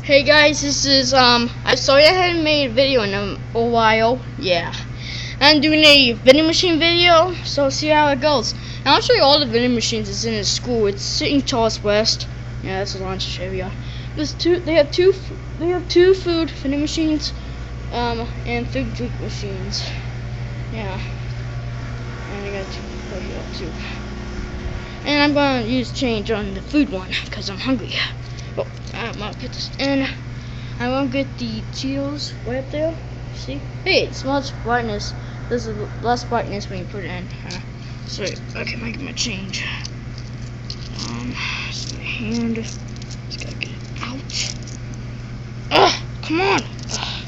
Hey guys, this is I'm sorry I hadn't made a video in a while. Yeah, I'm doing a vending machine video, so see how it goes. And I'll show you all the vending machines that's in the school. It's St. Charles West. Yeah, that's the lunch area. They have two food vending machines, and food drink machines. Yeah, and I got two right here too. And I'm gonna use change on the food one because I'm hungry. Oh, I'm gonna get this in. I'm gonna get the Cheetos right up there. See? Hey, it's much brightness. There's less brightness when you put it in. So, okay, I get my change. So my hand. Just gotta get it out. Ugh, come on! Ugh.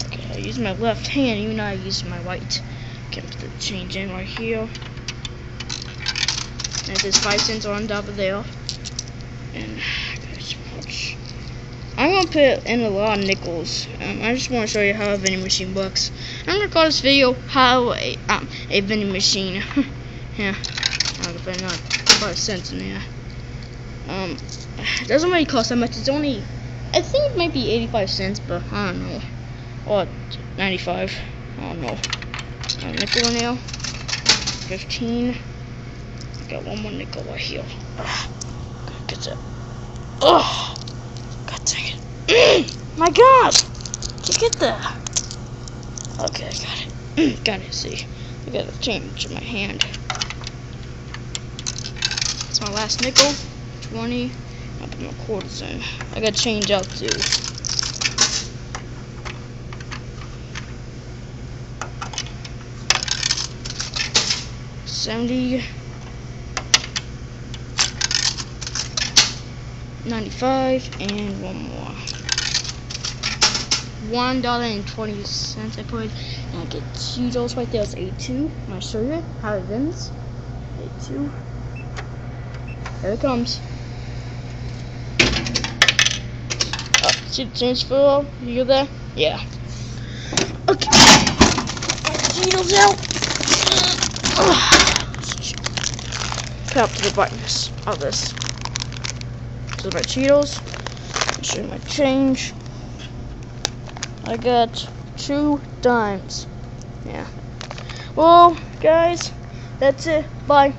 Okay, I use my left hand even though I use my right. Okay, put the change in right here. And there's 5 cents on top of there. And I'm gonna put in a lot of nickels. I just want to show you how a vending machine works. I'm gonna call this video "How a Vending Machine." Yeah, I'm gonna put not 5 cents in there. It doesn't really cost that much. It's only, I think it might be 85 cents, but I don't know, or 95. I don't know. A nickel in there. 15. Got one more nickel right here. Get that. Oh, God dang it! My gosh! Look at that. Okay, I got it. Got it. See, I got a change in my hand. It's my last nickel. 20. I'll put my quarters in. I got change out too. $70. 95 and one more. $1.20 I put, and I get Cheetos right there. It's A2. I'm gonna show you how it ends. A2. Here it comes. Oh, see the change for you hear that? Yeah. Okay. Cheetos out. Put up to the brightness of this. So my Cheetos, I'll show you my change. I got 2 dimes. Yeah. Well, guys, that's it. Bye.